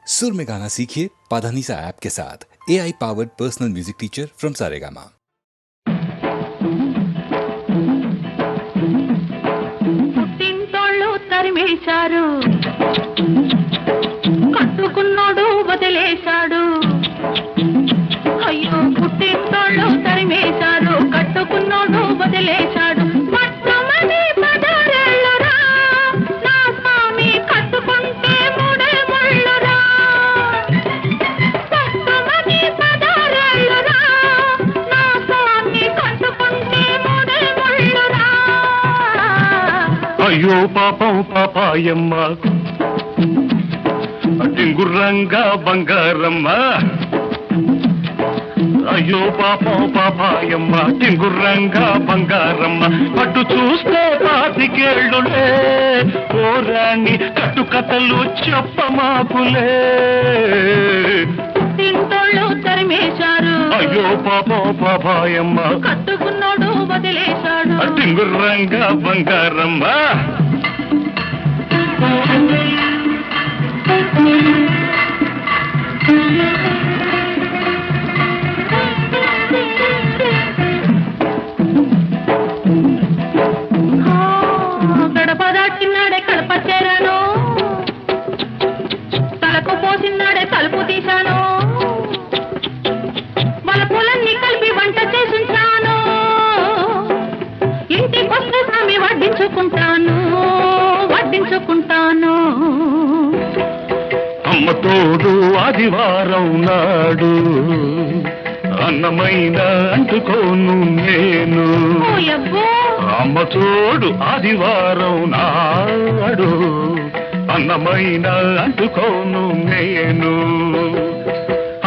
सुर में गाना सीखिए पाधानीसा ऐप के साथ। AI powered personal music teacher from Saregama. పుట్టింటోళ్ళు తరిమేశారు, కట్టుకున్నోడు వదిలేశాడు. అయ్యో పుట్టింటోళ్ళు తరిమేశారు, కట్టుకున్నోడు వదిలేశాడు. మొత్తమని పదారేళ్ళురా, నా స్వామి కట్టుకుంటే మూడే ముళ్ళురా. మొత్తమని పదారేళ్ళురా, నా స్వామి కట్టుకుంటే మూడే ముళ్ళురా. అయ్యో పాపం పాపాయమ్మ, టింగుర్రంగా బంగారమ్మ. అయ్యో పాపం పాపాయమ్మ, టింగుర్రంగా బంగారమ్మ. పట్టు చూస్తే పాతికేళ్ళులే, ఓరాణి కట్టుకథలు చెప్పమాకులే. పుట్టింటోళ్ళు తరిమేశారు, అయ్యో పాపం పాపాయమ్మ, కట్టుకున్నాడు వదిలేశాడు. టింగుర్రంగా బంగారమ్మ. గడప దాటినాడే కడప చేరాను, తలకు పోసినాడే తలుపు తీశాను. వలపులన్నీ కలిపి వంట చేసుంచాను, ఇంటికొస్తే స్వామి వడ్డించుకుంటాను, వడ్డించుకుంటాను. అమ్మ తోడు ఆదివారం నాడు, అన్నమైన అంటుకోను నేను. ఓయబ్బో, అమ్మ తోడు ఆదివారం నాడు, అన్నమైన అంటుకోను నేను.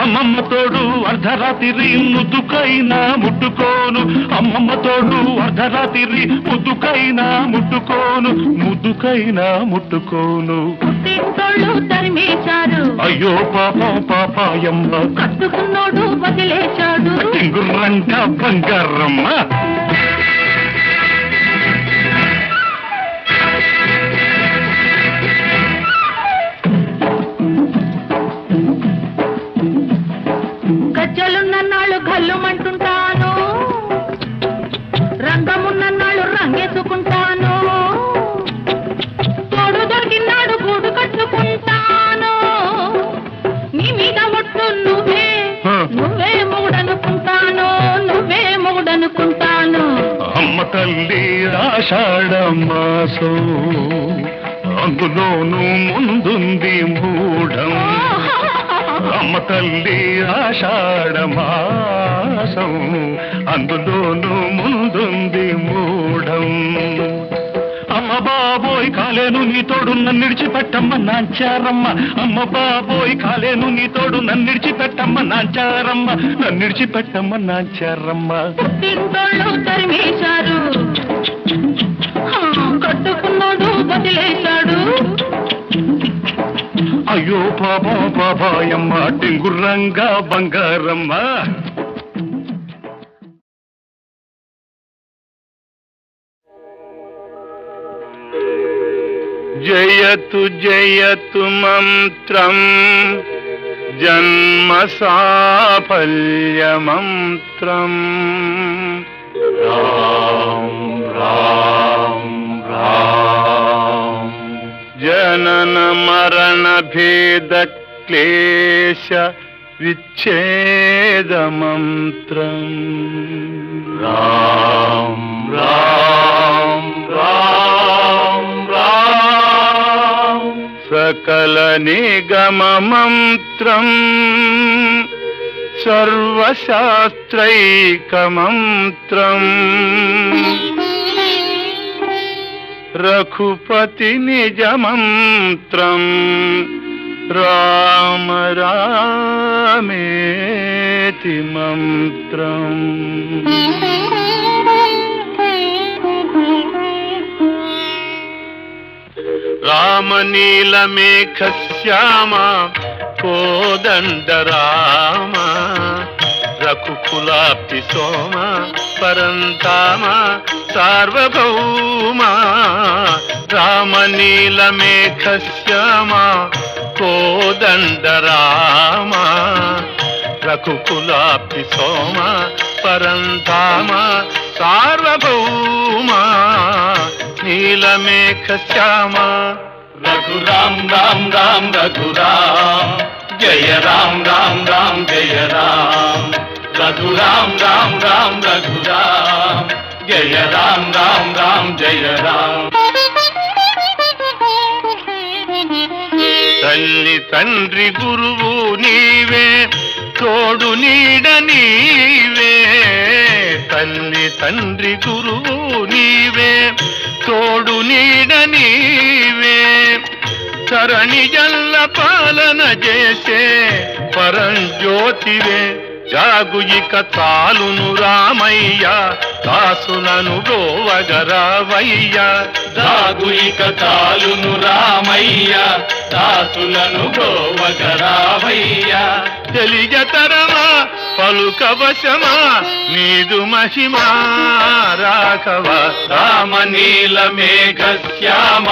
అమ్మమ్మ తోడు అర్ధరాత్రి ముద్దుకైనా ముట్టుకోను, అమ్మమ్మ తోడు అర్ధరాత్రి ముద్దుకైనా ముట్టుకోను, ముద్దుకైనా ముట్టుకోను. పుట్టింటోళ్ళు తరిమేశారు, అయ్యో పాపం పాపాయమ్మ, కట్టుకున్నోడు వదిలేశాడు. టింగుర్రంగా బంగారమ్మ. గజ్జలున్నన్నాళ్ళు గల్లుమంటుంటాను, రంగమున్నన్నాళ్ళు రంగేసుకుంటాను. తోడు దొరికినాడు గూడు కట్టుకుంటాను. నీ మీద ఒట్టు నువ్వే, నువ్వే మొగుడనుకుంటాను, నువ్వే మొగుడనుకుంటాను. అమ్మ తల్లి ఆషాఢ మాసం, అందులోనూ ముందుంది మూఢం. అమ్మ తల్లి ఆషాఢ మాసం, అందులోనూ ముందుంది మూఢం. అమ్మ బాబోయ్ కాలేను నీ తోడు నన్ను విడిచిపెట్టమ్మ నాంచారమ్మ. అమ్మ బాబోయ్ కాలేను నీ తోడు నన్ను విడిచిపెట్టమ్మ నాంచారమ్మ, నన్ను విడిచిపెట్టమ్మ నాంచారమ్మ. పుట్టింటోళ్ళు తరిమేశారు, కట్టుకున్నాడు వదిలేశాడు. అయ్యో పాపం పాపాయమ్మ, టింగుర్రంగా బంగారమ్మ. జయతు జయతు మంత్రం, జన్మ సాఫల్య మంత్రం. రాం రాం రాం. జనన మరణ భేద క్లేశ విచ్ఛేద మంత్రం. రాం రాం రాం రాం. సకల నిగమ మంత్రం, సర్వశాస్త్రైక మంత్రం. రఘుపతి నిజ మంత్రం, రామ రామేతి మంత్రం. రామ నీలమేఘ శ్యామ కోదండ రామ, రఘుకులాప్తి సోమ పరంతామ సార్వభౌమ. రామ నీలమేఘ శ్యామ కోదండరామ రఘుకులాబ్ధి సోమ పరంధామ సార్వభౌమ నీలమేఘ శ్యామ రఘురామ్ రామ్ రామ్ రఘురామ్ జయ రామ్ రామ్ రామ్ జయ రామ్ రఘురామ్ రామ్ రామ్ రఘురామ్ జయ రామ్ రామ్ రామ్ జయ రామ్. తల్లి తండ్రి గురువు నీవే తోడు నీడ నీవే తల్లి తండ్రి గురువు నీవే తోడు నీడ నీవే చరణి జల్ల పాలన చేసే పరంజ్యోతివే జాగు ఇక చాలును రామయ్య దాసులను గోవగరావయ్య జాగు ఇక చాలును రామయ్య దాసులను గోవగరావయ్య. తెలియతరమా పలుకవశమా నీదు మహిమా రాఘవ రామ నీల మేఘ శ్యామ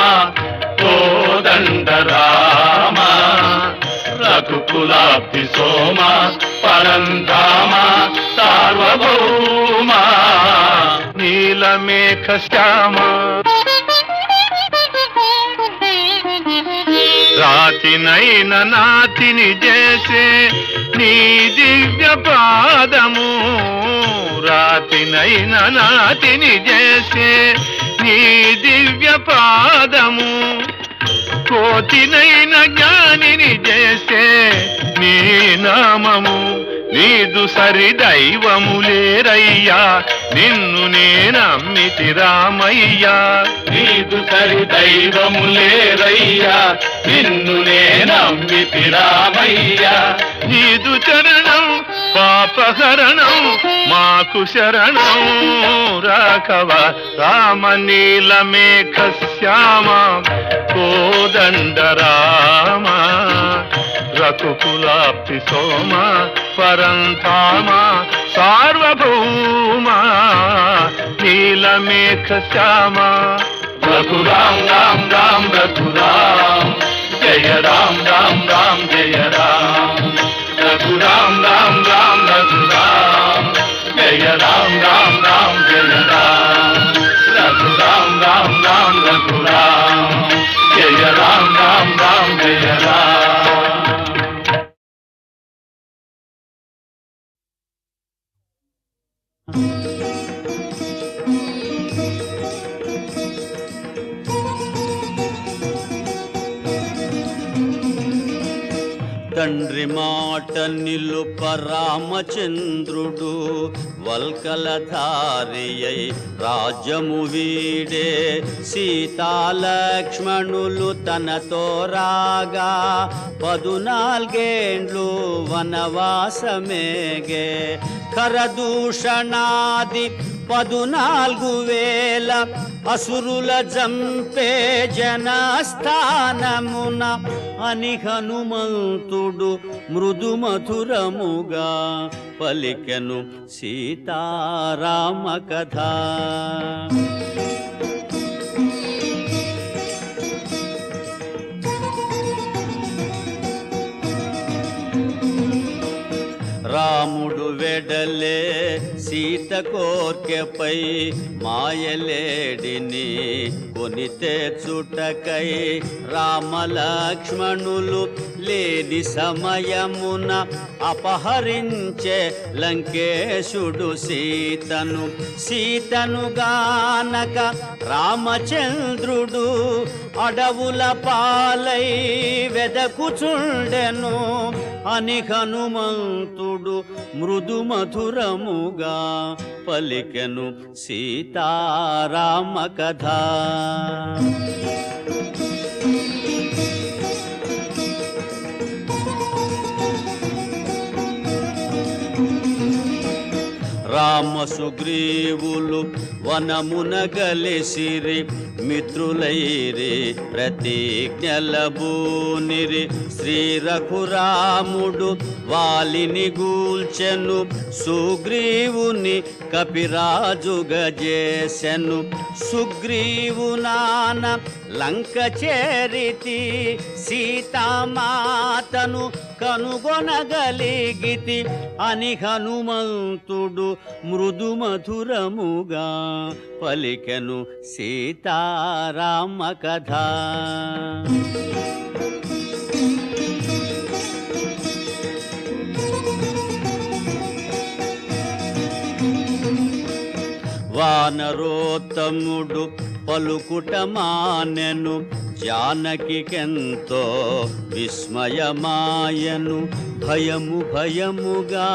కోదండ రామ రఘుకులాబ్ధి సోమ పరంధామ సార్వభౌమ నీలమేఘ శ్యామ రాతినైన నాతిని చేసే నీ దివ్య పాదము రాతినైన నాతిని చేసే నీ దివ్య పాదము కోతినైన జ్ఞానిని చేసే నీ నామము నీదు సరి దైవము లేరయ్యా నిన్ను నేనమ్మితి రామయ్యా నీదు సరి దైవము లేరయ్యా నిన్ను నేనమ్మితి రామయ్య. నీదు చరణం పాపహరణం మాకు శరణం రాఘవ రామ నీలమేఘ శ్యామ కోదండ రామ రఘుకులాబ్ధి సోమ పరంధామ సార్వభౌమ నీలమేఘ శ్యామ రఘురామ్ రామ్ రామ్ రఘురామ్ జయ రామ్ రామ్ రామ్ జయ రామ్ రఘురామ్ రామ్ రామ్ రఘురామ్ జయ రామ్ రామ్ రామ్ జయ రామ్ రఘురామ్ రామ్ రామ్ రఘురామ్ జయ రామ్ రామ్ రామ్ జయ రామ్. తండ్రి మాట నిలుప రామచంద్రుడు వల్కలధారియై రాజ్యము వీడే సీతాలక్ష్మణులు తనతో రాగా 14 వనవాసమేగే కరదూషణాది 14,000 అసురుల జంపే జనస్థానమున అని హనుమంతుడు మృదు మధురముగా పలికెను సీతారామ కథ. రాముడు వెడలే సీత కోర్కెపై మాయలేడిని కొని తెచ్చుటకై రామలక్ష్మణులు లేని సమయమున అపహరించే లంకేశుడు సీతను గానక రామచంద్రుడు అడవుల పాలై వెదకుచుండెను అని హనుమంతుడు మృదు మధురముగా పలికెను సీతారామ కథ. రామ సుగ్రీవులు వనమున గలిసిరి మిత్రులైరి ప్రతిజ్ఞలబూనిరి. శ్రీ రఘురాముడు వాలిని గూల్చెను, సుగ్రీవుని కపిరాజుగా చేసెను. సుగ్రీవునాన లంక చేరితి, సీతామాతను కనుగొనగలిగితి అని హనుమంతుడు మృదు మధురముగా పలికెను సీతారామ కథ. వానరోత్తముడు పలుకుట మానెను, జానకికెంతో విస్మయమాయను. భయము భయముగా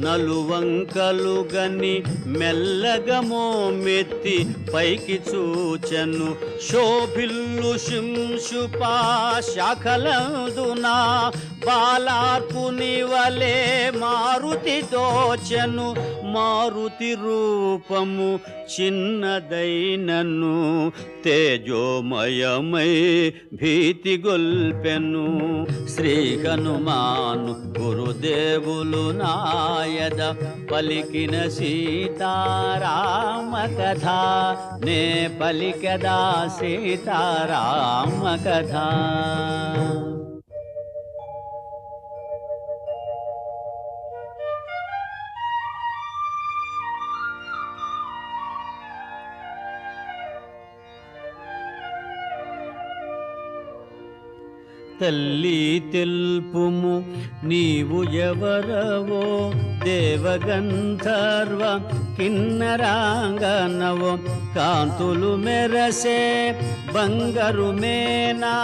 నలువంకలుగని మెల్లగా మోమెత్తి పైకి చూచెను. శోభిల్లు శింశుపా శాఖలందునా బాలార్పుని వలె మారుతి దోచెను. మారుతి రూపము చిన్నదైనను తేజోమయమై భీతి గొల్పెను. శ్రీ హనుమాను గురుదేవులు నాయద పలికిన సీతారామ కథ, నే పలికదా సీతారామ కథ. తల్లి తెలుపుము నీవు ఎవరవో, దేవగంధర్వ కిన్నరాంగనవో. కాంతులు మెరసే బంగారు మేనా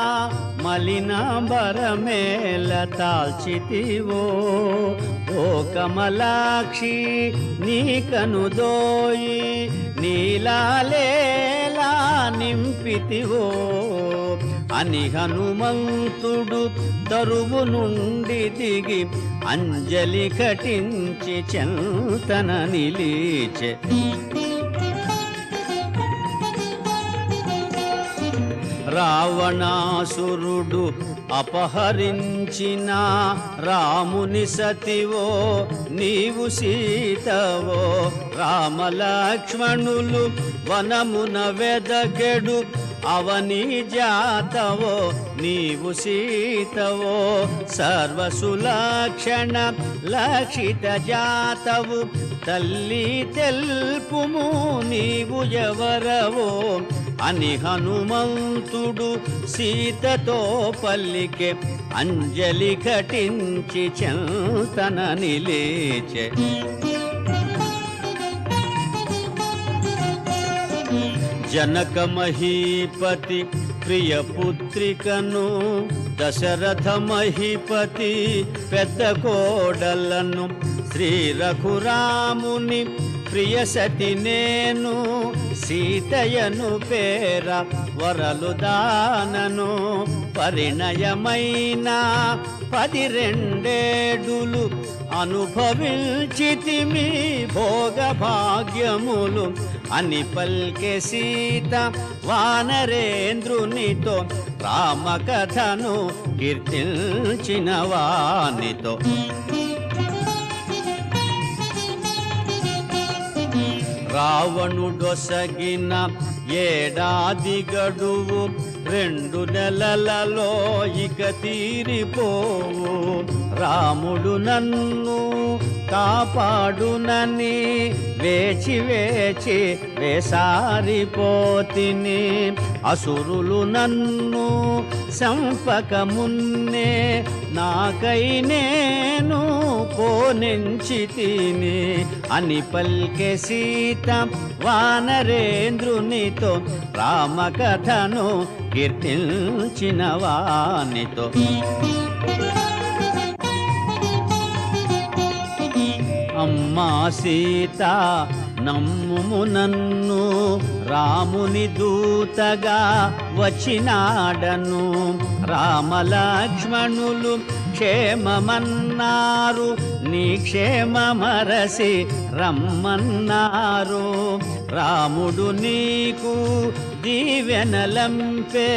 మలినాంబరమేల తాల్చితివో. ఓ కమలాక్షి నీ కనుదోయి నీలాలేలా నింపితివో అని హనుమంతుడు దరువు నుండి దిగి అంజలి ఘటించి చెంతన నిలిచె. రావణాసురుడు అపహరించిన రాముని సతివో నీవు సీతవో. రామలక్ష్మణులు వనమున వెదకెడు అవని జాతవో నీవు సీతవో. సర్వసులక్షణ లక్షిత జాతవు తల్లి తెల్పుము నీవు ఎవరవో అని హనుమంతుడు సీతతో పల్లికే అంజలి ఘటించి చెంతన నిలిచె. జనక మహీపతి ప్రియ పుత్రికను, దశరథ మహీపతి పెద్ద కోడలను, శ్రీ రఘురాముని ప్రియ సతి నేను, సీతయను పేర వరలు దానను. పరిణయమైన 12 అనుభవించితిమి భోగ భాగ్యములు అని పల్కె సీత వానరేంద్రునితో. రామకథను కీర్తించిన వానితో. రావణుడొసగిన ఏడాది గడువు 2 నెలలలో ఇక తీరిపోవు. రాముడు నన్ను కాపాడునని వేచి వేచి వేసారిపోతిని. అసురులు నన్ను సంపక మున్నే నాకై నేను పోనించి తిని అని పల్కె సీత వానరేంద్రునితో. రామకథను కీర్తించిన వానితో. అమ్మా సీత నమ్ముము నన్ను, రాముని దూతగా వచ్చినాడను. రామలక్ష్మణులు క్షేమమన్నారు, నీ క్షేమమరసి రమ్మన్నారు. రాముడు నీకు దీవెనలంపే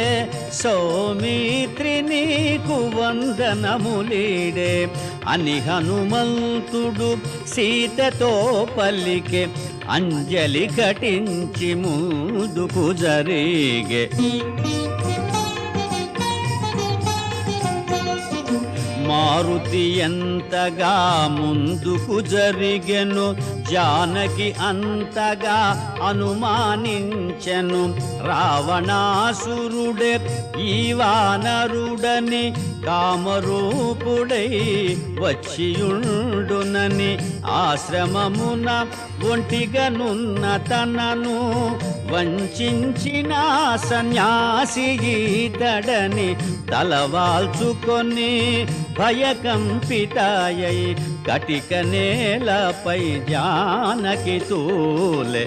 సౌమిత్రి నీకు వందనములీడే అని హనుమంతుడు సీతతో పలికే అంజలి ఘటించి ముందుకు జరిగే మారుతి ఎంతగా ముందుకు జరిగెను జానకి అంతగా అనుమానించెను రావణాసురుడే ఈ వానరుడని కామరూపుడై వచ్చియుండునని ఆశ్రమమున ఒంటిగనున్న తనను వంచిన సన్యాసి ఈతడని తలవాల్చుకొని భయకంపితాయై కటిక నేలపై జానకి తూలె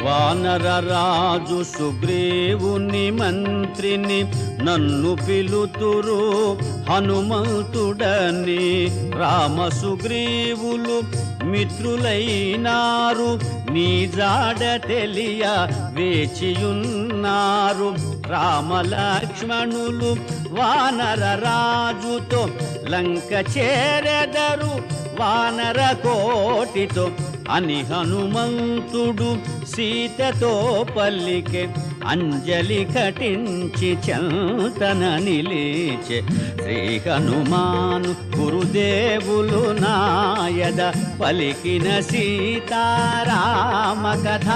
వానరరాజు సుగ్రీవుని మంత్రిని నన్ను పిలుతురు హనుమంతుడని రామ సుగ్రీవులు మిత్రులైనారు నీ జాడ తెలియ వేచియున్నారు రామ లక్ష్మణులు వానర రాజుతో లంక చేరెదరు వానర కోటితో అని హనుమంతుడు సీతతో పల్లికే అంజలి ఘటించి చంతన నిలిచే శ్రీ హనుమాను గురుదేవులు నాయద పలికిన సీతారామ కథ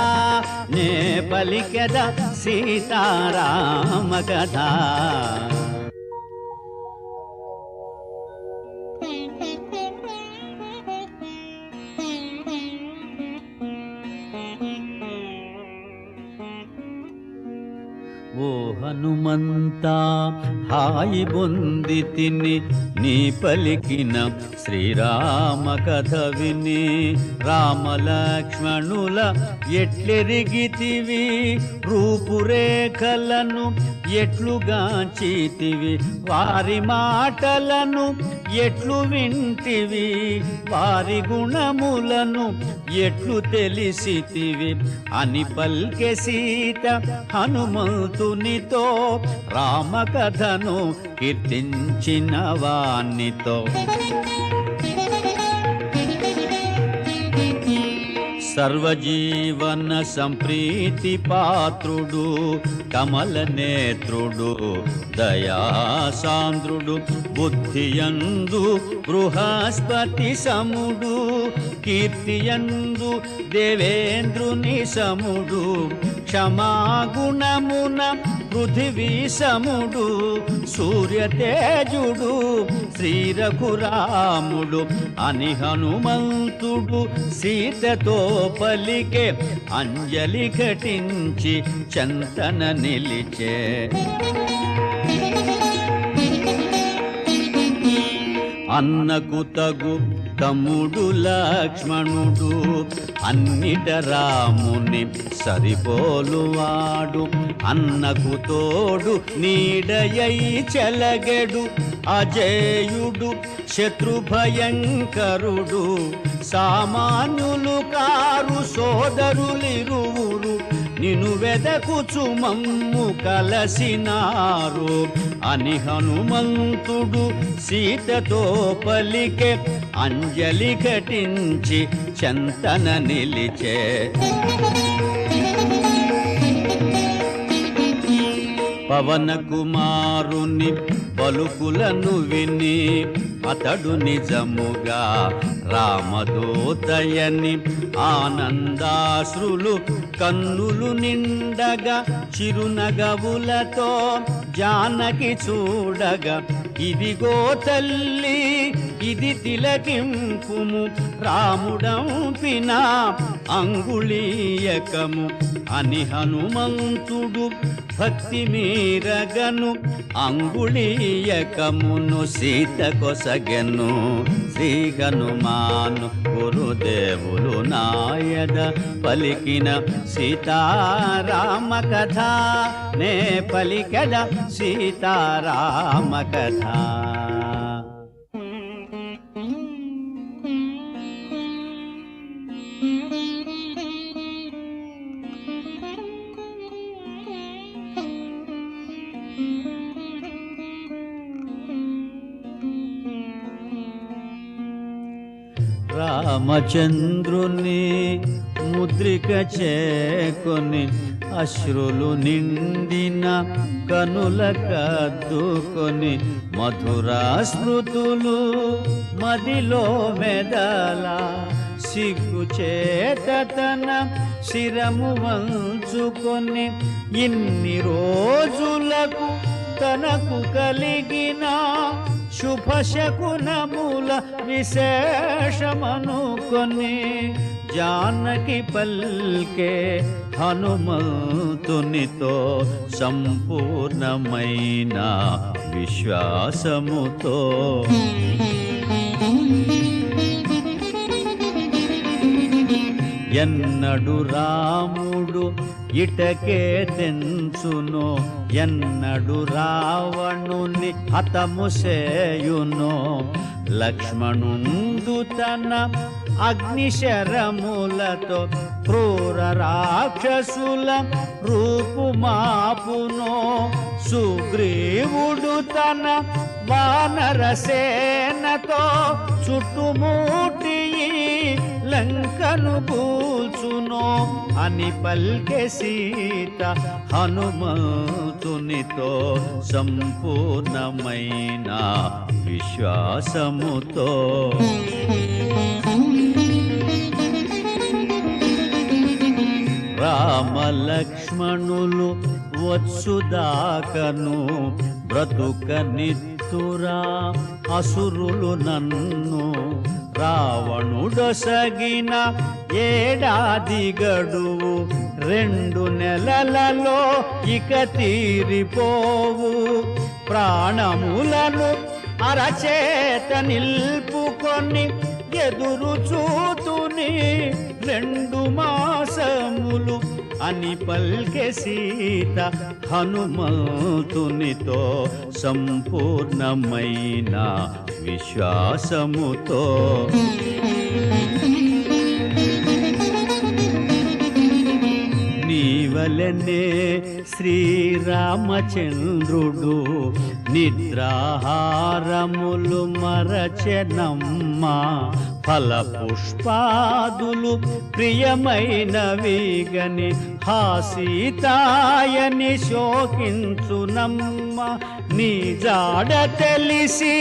నే పలికెద సీతారామ కథ ఓ హనుమంతా హాయి బొంది తిని నీ పలికిన శ్రీరామ కథ విని రామ లక్ష్మణుల ఎట్లెరిగితివి రూపురేఖలను ఎట్లుగాంచితివి వారి మాటలను ఎట్లు వింటివి వారి గుణములను ఎట్లు తెలిసితివి అని పల్కె సీత హనుమంతునితో రామ కథను కీర్తించిన వానితో సర్వజీవన సంప్రీతి పాత్రుడు కమల నేత్రుడు దయాసాంద్రుడు బుద్ధియందు బృహస్పతి సముడు కీర్తియందు దేవేంద్రుని సముడు క్షమాగుణమున పృథివీ సముడు సూర్యతేజుడు శ్రీ రఘురాముడు అని హనుమంతుడు సీతతో పలికే అంజలి ఘటించి చంతన నిలిచే అన్నకు తగు తమ్ముడు లక్ష్మణుడు అన్నిట రాముని సరిపోలువాడు అన్నకు తోడు నీడయై చెలగెడు అజేయుడు శత్రుభయంకరుడు సామాన్యులు కారు సోదరులిరువురు నిను వెదకుచు మమ్ము కలసినారు అని హనుమంతుడు సీతతో పలికే అంజలి ఘటించి చంతన నిలిచే పవన కుమారుని పలుకులను విని అతడు నిజముగా రామదూతయని ఆనందాశ్రులు కన్నులు నిండగా చిరునగవులతో జానకి చూడగా ఇదిగో తల్లి ఇది తిలకింపుము రాముడంపిన అంగుళీయకము అని హనుమంతుడు భక్తి మీరగను అంగుళీయకమును సీత కొసగెను శ్రీ హనుమాను గురుదేవులు నాయద పలికిన సీతారామ కథ నే పలికద సీతారామ కథ రామచంద్రుని ముద్రిక చేకొని అశ్రులు నిండిన కనుల కద్దుకొని మధురా స్మృతులు మదిలో మెదల సిగ్గు చేత తన శిరము వంచుకొని ఇన్ని రోజులకు తనకు కలిగిన శుభశకునముల విశేషమనుకొని జానకి పల్కే హనుమంతునితో సంపూర్ణమైన విశ్వాసముతో ఎన్నడు రాముడు ఇటకే తెంచునో ఎన్నడు రావణుని హతము సేయునో లక్ష్మణుండు తన అగ్నిశరములతో క్రూర రాక్షసుల రూపుమాపునో సుగ్రీవుడు తన వానరసేనతో చుట్టుముట్టి లంకను కూల్చునో అని పల్కె సీత హనుమంతునితో సంపూర్ణమైన విశ్వాసముతో రామలక్ష్మణులు వచ్చుదాకను బ్రతుక నిత్తురా అసురులు నన్ను రావణుడొసగిన ఏడాది గడువు 2 నెలలలో ఇక తీరిపోవు ప్రాణములను అరచేత నిల్పుకొని ఎదురు చూతుని 2 మాసములు అని పల్కె సీత హనుమంతునితో సంపూర్ణమైన విశ్వాసముతో నీవలనే శ్రీరామచంద్రుడు నిద్రాహారములు మరచెనమ్మా ఫల పుష్పాదులు ప్రియమైనవిగని హాసీతాయని శోకించునమ్మ నీ జాడ తెలిసి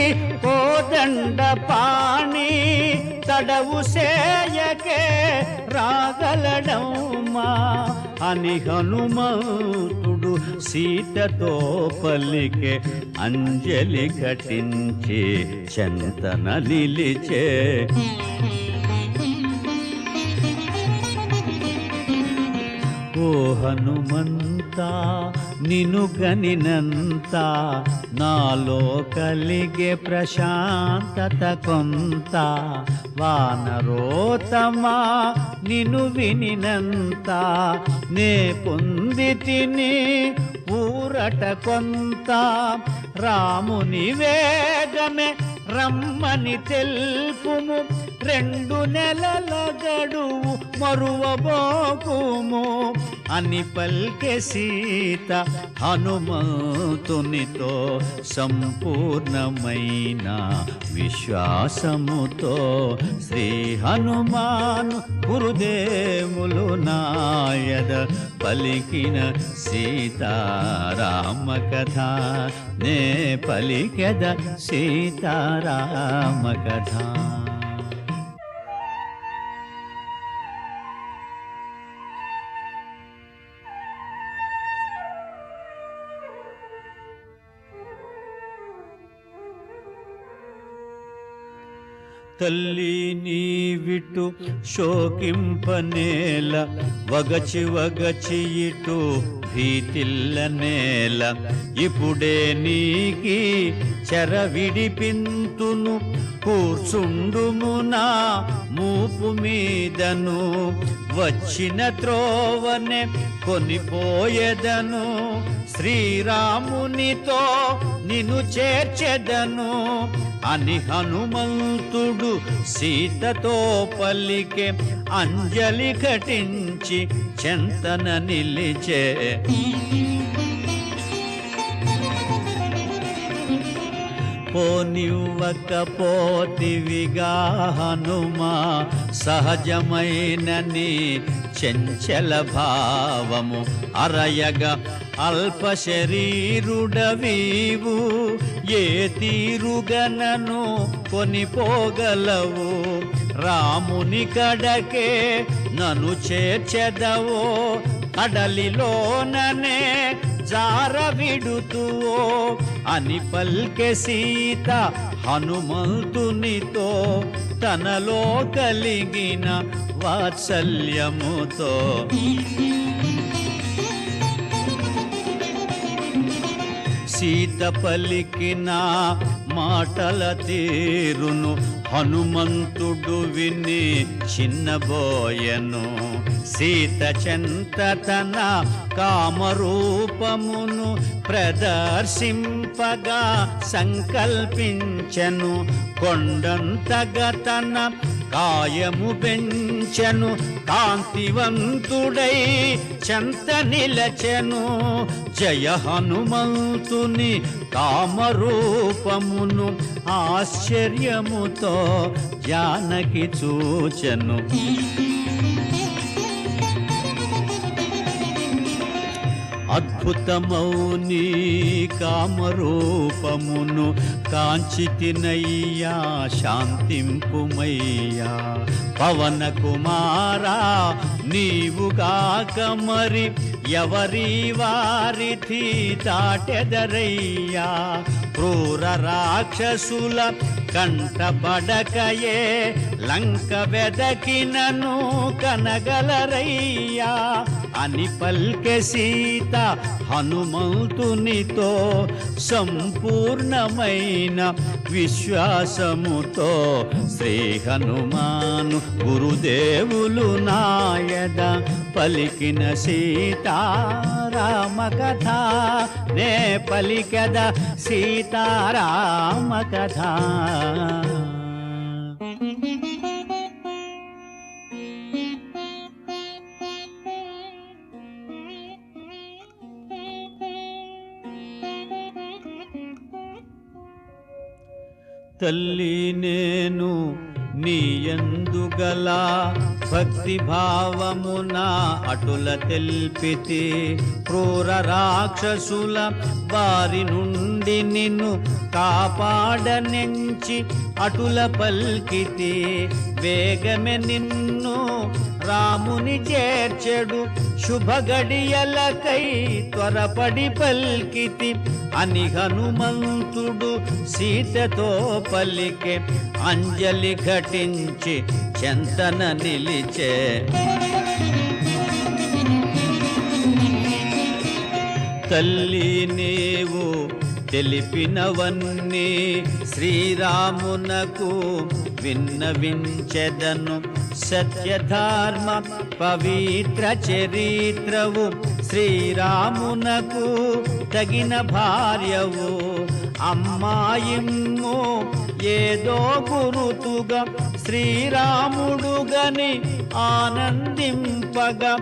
కోదండ పాణి తడవు సేయకే రాగలడమ్మా అని హనుమంతుడు సీతతో పలికే అంజలి ఘటించి చెంతన నిలిచే ఓ హనుమంత నిను గనినంత నాలో కలిగే ప్రశాంతత కొంత వానరోతమా నిను వినినంత నే పొంది తిని ఊరట కొంత రాముని వేగమే రమ్మని తెలుపుము 2 నెలల గడువు మరువబోకుము అని పల్కె సీత హనుమంతునితో సంపూర్ణమైన విశ్వాసముతో శ్రీ హనుమాను గురుదేవులు నాయద పలికిన సీతారామ కథ నే పలికెద సీతారామ కథ. తల్లి నీవిటు శోకింపనేల వగచి వగచి ఇటు భీతిల్ల నేల ఇప్పుడే నీకి చెర విడిపింతును కూర్చుండుమునా మూపు మీదను వచ్చిన త్రోవనే కొనిపోయేదను శ్రీరామునితో నిన్ను చేర్చెదను అని హనుమంతుడు సీతతో పలికే అంజలి ఘటించి చెంతన నిలిచే పోనివ్వకపోతివిగా హనుమా సహజమైనని చెంచల భావము అరయగా అల్ప శరీరుడవీవు ఏ తీరుగనను కొనిపోగలవు రాముని కడకే నన్ను చేర్చెదవో కడలిలోననే జార విడుతువో అని పల్కె సీత హనుమంతునితో తనలో కలిగిన వాత్సల్యముతో సీత పలికిన మాటల తీరును హనుమంతుడు విని చిన్నబోయెను సీత చెంత తన కామరూపమును ప్రదర్శింపగా సంకల్పించెను కొండంతగా తన కాయము పెంచెను కాంతివంతుడై చెంత నిలచెను జయ హనుమంతుని కామరూపమును ఆశ్చర్యముతో జానకి చూచెను అద్భుతమౌని కామరూపమును కాంచితినయ్యా శాంతింపుమయ్యా పవన కుమారా నీవుగాక మరి ఎవరి వారిథి దాటెదరయ్యా క్రూర రాక్షసుల కంటపడకయే లంక వెదకినను కనగలరయ్యా అని పల్కె సీత హనుమంతునితో సంపూర్ణమైన విశ్వాసముతో శ్రీ హనుమాను గురుదేవులు నాయద పలికిన సీతారామ కథ నే పలికద సీతారామ కథ తల్లి నేను నీయందుగల భక్తి భావమున అటుల తెల్పితి క్రూర రాక్షసుల వారి నుండి నిన్ను కాపాడనెంచి అటుల పల్కితి వేగమే నిన్ను రాముని చేర్చెడు శుభగడియలకై త్వరపడి పల్కితి అని హనుమంతుడు సీతతో పలికే అంజలి ఘటించి చెంతన నిలిచే తల్లి నీవు తెలిపినవన్నీ శ్రీరామునకు విన్నవించెదను సత్యధర్మ పవిత్ర చరిత్రవు శ్రీరామునకు తగిన భార్యవు అమ్మాయిమ్ము ఏదో గురుతుగా శ్రీరాముడుగని ఆనందింపగా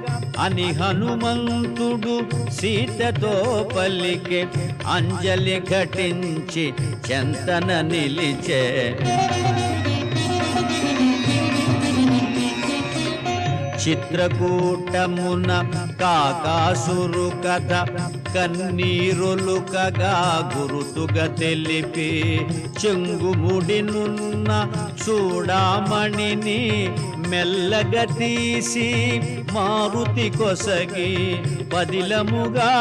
అని హనుమంతుడు సీతతో పలికే అంజలి ఘటించి చెంతన నిలిచే చిత్రకూటమున కాకాసురు కథ కన్నీరులుకగా గురుతుగా తెలిపి చెంగుముడినున్న చూడామణిని మెల్లగా తీసి మారుతి కొసగి పదిలముగా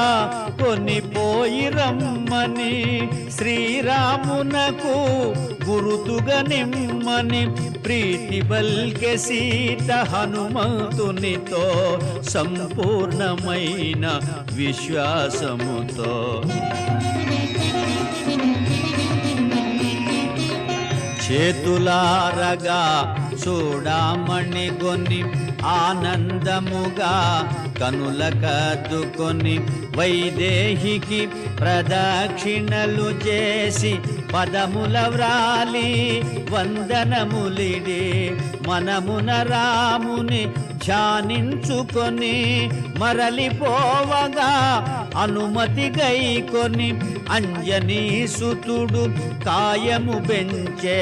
కొనిపోయి రమ్మని శ్రీరామునకు గురుతుగా నిమ్మని ప్రీతి బల్కె సీత హనుమంతునితో సంపూర్ణమైన విశ్వాసముతో చేతులారగా చూడామణి కొని ఆనందముగా కనుల కద్దుకొని వైదేహికి ప్రదక్షిణలు చేసి పదముల వ్రాలి వందనములిడి మనమున రాముని ధ్యానించుకొని మరలిపోవగా అనుమతి గైకొని అంజనీసుతుడు కాయము పెంచే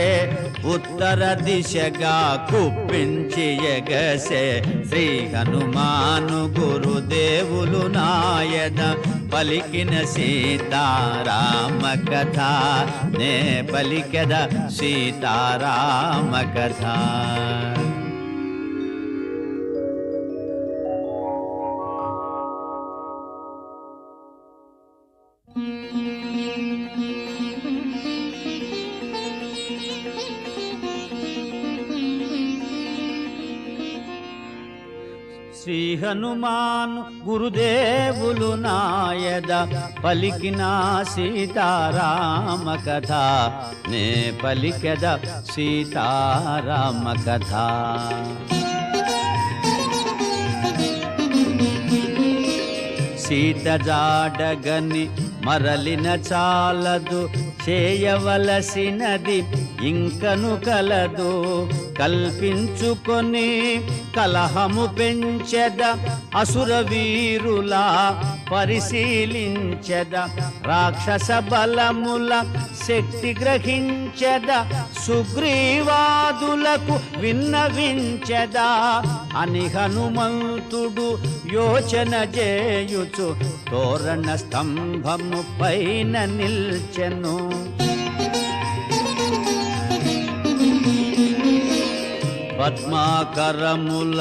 ఉత్తర దిశగా కుప్పించి ఎగసే శ్రీ హనుమాను గురుదేవులు నాయన పలికిన సీతారామ కథ నే పలికద సీతారామ కథ. శ్రీ హనుమాను గురుదేవులు నాయద పలికిన సీతారామ కథ నే పలికద సీతారామ కథ. సీత జాడగని మరలిన చాలదు చేయవలసినది ఇంకను కలదు కల్పించుకొని కలహము పెంచెద అసుర వీరుల పరిశీలించెద రాక్షస బలముల శక్తి గ్రహించెద సుగ్రీవాదులకు విన్నవించెద అని హనుమంతుడు యోచన చేయుచు తోరణ స్తంభము పైన నిల్చెను. పద్మాకరముల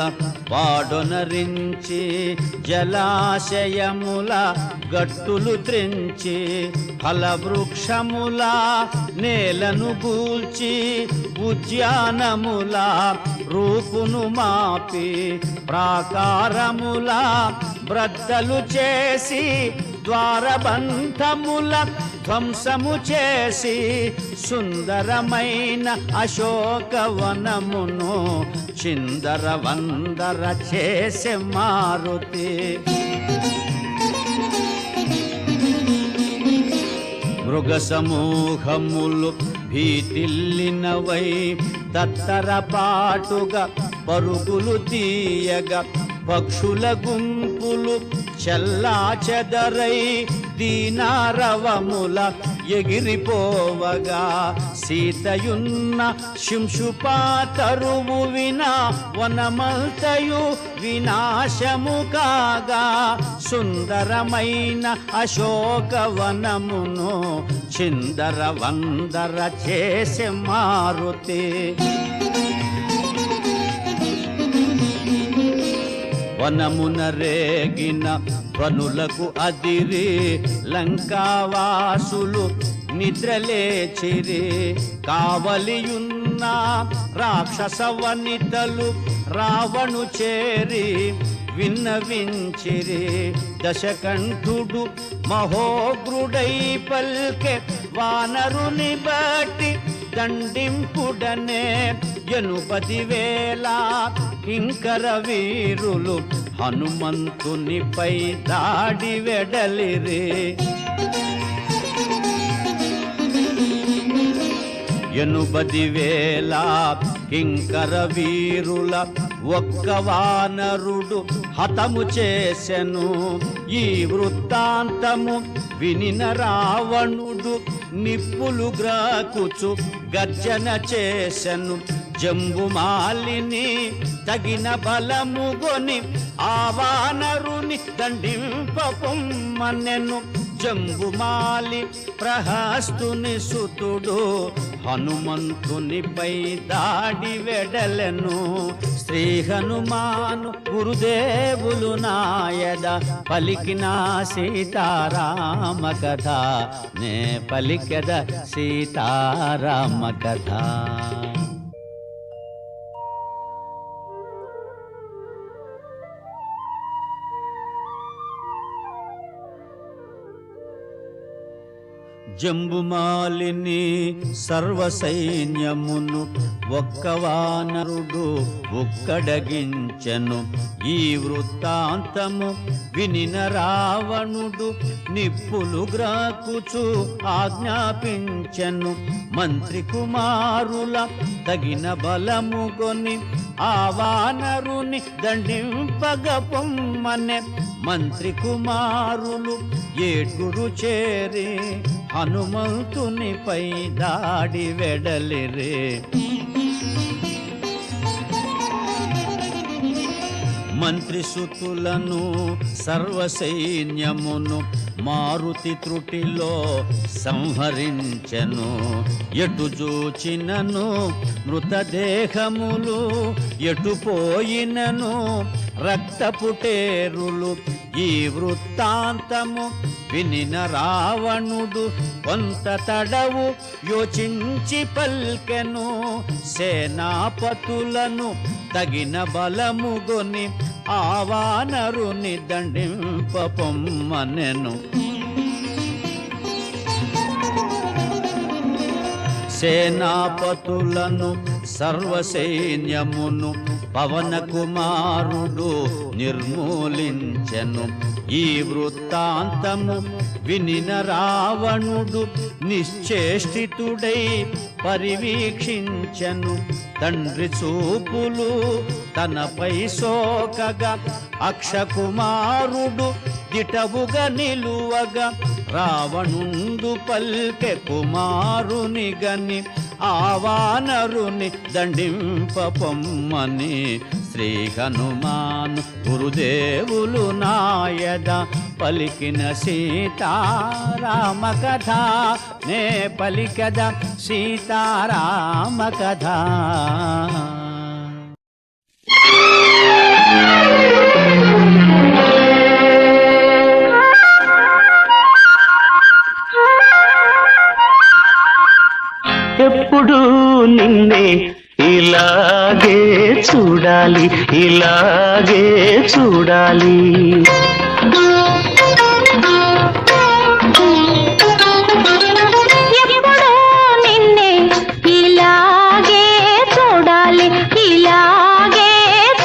పాడొనరించి జలాశయముల గట్టులు త్రించి ఫలవృక్షముల నేలను గూల్చి ఉద్యానముల రూపును మాపి ప్రాకారముల బ్రద్దలు చేసి ద్వారబంధముల ధ్వంసము చేసి సుందరమైన అశోకవనమును చిందర వందర చేసే మారుతి. మృగ సమూహములు భీతిల్లినవై తత్తరపాటుగా పరుగులు తీయగా పక్షుల గుంపులు చల్లా చెదరై దీనారవముల ఎగిరిపోవగా సీతయున్న శింశుపాతరువు వినా వనమంతయు వినాశము కాగా సుందరమైన అశోకవనమును చిందర వందర చేసే మారుతి. వనమున రేగిన ధ్వనులకు అదిరి లంకావాసులు నిద్రలేచిరి కావలియున్న రాక్షస వనితలు రావణు చేరి విన్నవించిరి దశకంఠుడు మహోగ్రుడై పల్కె వానరుని బట్టి దండింపుడనే 80,000 కింకర వీరులు హనుమంతునిపై దాడి వెడలిరి. 80,000 కింకర వీరుల ఒక్క వానరుడు హతము చేసెను. ఈ వృత్తాంతము వినిన రావణుడు నిప్పులు గ్రాకుచు గర్జన చేసెను. జంబుమాలిని తగిన బలముగొని ఆ వానరుని దండింపొమ్మనెను. జంబుమాలి ప్రహస్తుని సుతుడు హనుమంతునిపై దాడి వెడలెను. శ్రీ హనుమాను గురుదేవులు నాయద పలికిన సీతారామ కథ నే పలికద సీతారామ కథ. జంబుమాలిని సర్వసైన్యమును ఒక్క వానరుడు ఒక్కడగించెను. ఈ వృత్తాంతము వినిన రావణుడు నిప్పులు గ్రాకుచు ఆజ్ఞాపించెను. మంత్రి కుమారుల తగిన బలము కొని ఆ వానరుని దండింపగ పొమ్మనే. మంత్రి కుమారులు ఏటురు చేరి హనుమంతునిపై దాడి వెడలిరే. మంత్రి సుతులను సర్వసైన్యమును మారుతి త్రుటిలో సంహరించెను. ఎటు చూచినను మృతదేహములు, ఎటు పోయినను రక్తపుటేరులు. ఈ వృత్తాంతము వినిన రావణుడు కొంత తడవు యోచించి పల్కెను. సేనాపతులను తగిన బలముగొని ఆ వానరుని దండింప పొమ్మనెను. సేనాపతులను సర్వసైన్యమును పవన కుమారుడు నిర్మూలించెను. ఈ వృత్తాంతము వినిన రావణుడు నిశ్చేష్టితుడై పరివీక్షించెను. తండ్రి చూపులు తనపై సోకగా అక్షకుమారుడు దిటవుగా నిలువగా రావణుండు పల్కె కుమారుని గని ఆ వానరుని దండింప పొమ్మని. శ్రీ హనుమాను గురుదేవులు నాయద పలికిన సీతారామ కథ నే పలికద సీతారామ కథ. ఎప్పుడు నిన్నే ఇలాగే చూడాలి, ఇలాగే చూడాలి. ఎప్పుడూ నిన్నే ఇలాగే చూడాలి, ఇలాగే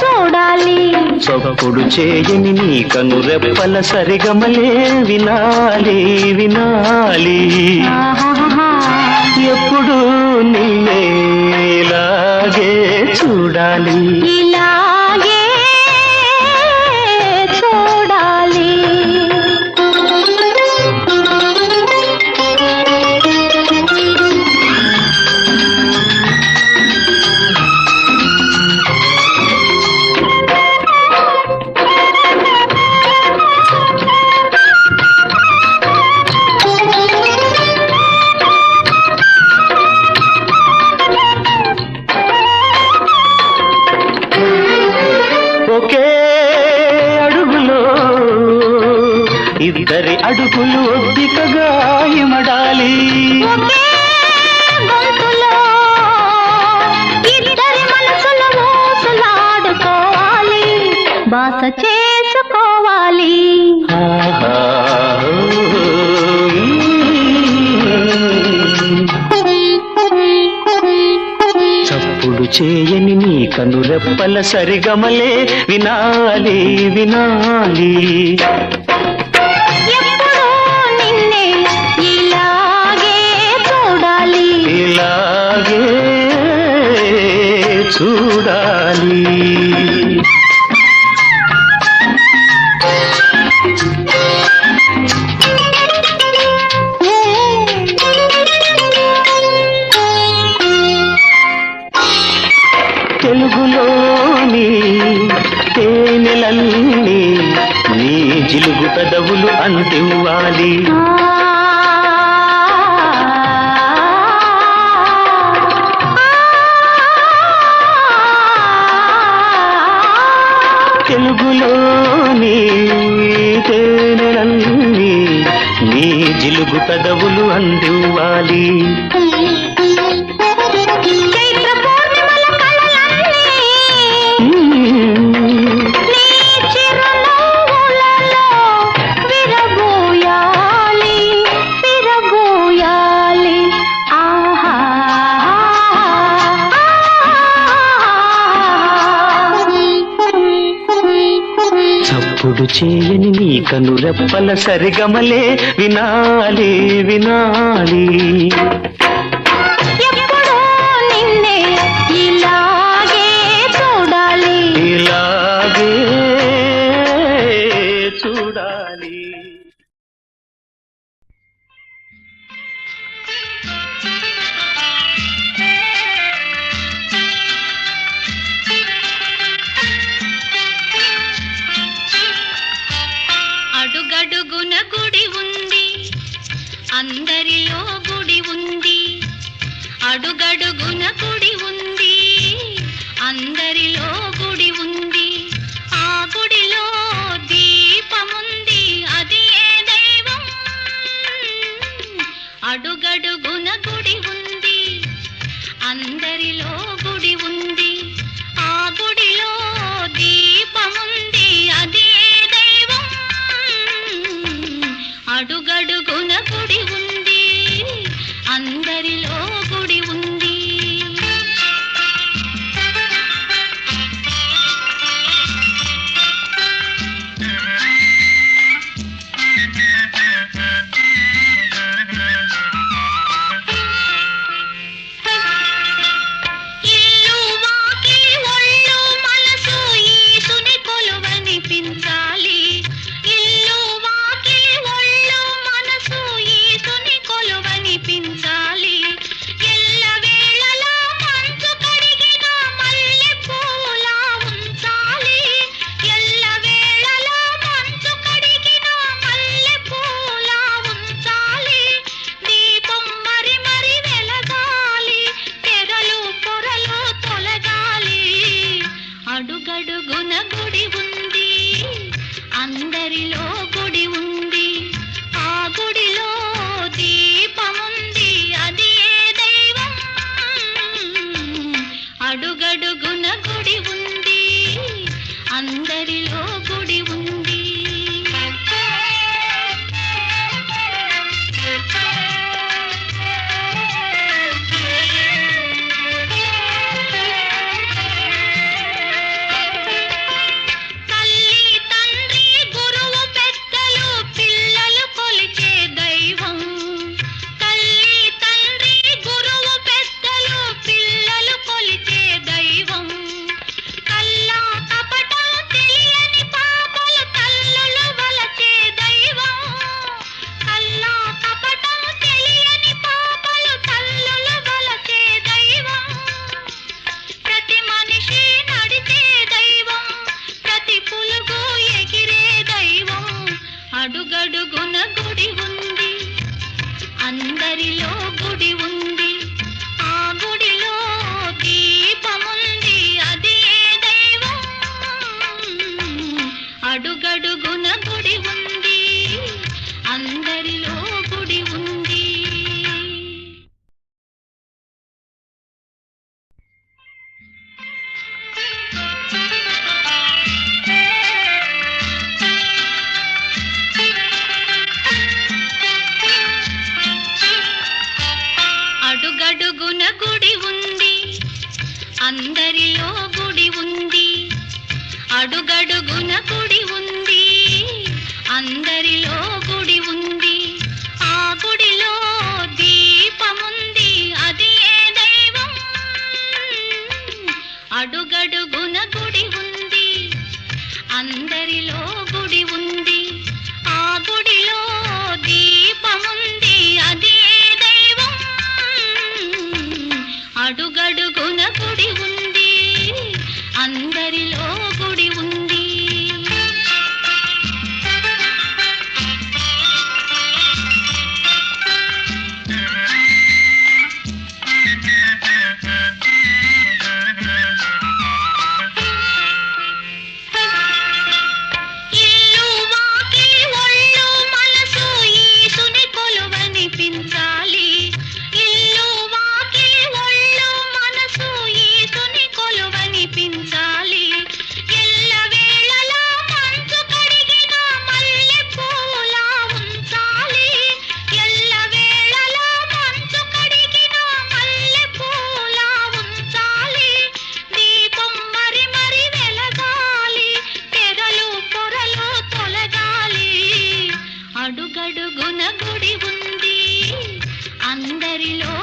చూడాలి. చప్పుడు చేయని నీ కనురెప్పల సరిగమలే వినాలి, వినాలి. ఎప్పుడు నిన్నే ఇలాగే చూడాలి, ఇలాగే చూడాలి. ఒకే అడుగులో ఇద్దరి అడుగులు ఒద్దికగా ఇమడాలి. ఒకే గొంతులో ఇద్దరి మనసులు ఊసులాడుకోవాలి, బాస చేసుకోవాలి. ఆహా. చప్పుడు చేయని నీ కనురెప్పల సరిగమలే వినాలి, వినాలి. ఎప్పుడూ నిన్నే ఇలాగే చూడాలి, ఇలాగే చూడాలి. తెలుగులోని తేనెలన్నీ నీ జిలుగు పెదవులు అందివ్వాలి. తెలుగులోని తేనెలన్నీ నీ జిలుగు పెదవులు అందివ్వాలి. చైత్ర పూర్ణిమల కళలన్నీ నీ చిరునవ్వులలో విరబూయాలి, విరబూయాలి. చేయని నీ కనురెప్పల సరిగమలే వినాలి వినాలి. ఎప్పుడూ నిన్నే ఇలాగే చూడాలి. ఇలాగే చూడాలి. అడుగడుగున గుడి ఉంది, అందరిలో గుడి ఉంది. అడుగడుగున గుడి ఉంది, అందరిలో గుడి ఉంది. ఆ గుడిలో దీపముంది, అది ఏ దైవం. అడుగడుగున గుడి ఉంది, అందరిలో గుడి ఉంది. ఆ గుడిలో దీపముంది, అది ఏ దైవం. అడుగడుగున గుడి ఉంది, అందరిలో గుడి ఉంది. ఇల్లు వాకిలి ఒళ్ళు మనసు ఈసుని కొలువనిపించాలి. ఇల్లు వాకిలి ఒళ్ళు మనసు ఈసుని కొలువనిపించాలి. ఎల్లవేళలా మంచు కడిగిన మల్లె పూలా ఉంచాలి. ఎల్లవేళలా మంచు కడిగిన మల్లె పూలా ఉంచాలి. దీపం మరి మరి వెలగాలి, తెరలు పొరలు తొలగాలి. అడుగడుగున గుడి ఉంది, అందరిలో గుడి ఉంది. ఆ గుడిలో దీపముంది, అది ఏ దైవం. అడుగడుగున గుడి ఉంది, అందరిలో గుడి ఉంది. తల్లి తండ్రి గురువు పెద్దలు పిల్లలు కొలిచే దైవం. తల్లి తండ్రి గురువు పెద్దలు పిల్లలు కొలిచే దైవం. కల్లా కపటం తెలియని పాపలు తల్లులు వలచే దైవం. కల్లా కపటం తెలియని పాపలు తల్లులు వలచే దైవం. ప్రతి మనిషి నడిచే దైవం, ప్రతి పులుగు ఎగిరే దైవం. అడుగడుగున గుడి ఉంది, అందరిలో గుడి ఉంది. ఆ గుడిలో దీపముంది, అది ఏ దైవం. అడుగడుగున గుడి ఉంది, అందరిలో గుడి ఉంది. అడుగడుగున గుడి ఉంది, అందరిలో గుడి ఉంది. అడుగడుగున గుడి ఉంది, అందరిలో గుడి ఉంది. ఆ గుడిలో దీపముంది, అది ఏ దైవం. అడుగడుగున గుడి ఉంది, అందరిలో గుడి ఉంది. ఆ గుడిలో దీపముంది, అది ఏ దైవం. అడుగడుగున గుడి ఉంది, అందరిలో గుడి ఉంది. ఇల్లు వాకిలి ఒళ్ళు మనసు ఈసుని కొలువనిపించాలి. ఇల్లు వాకిలి ఒళ్ళు అందరిలో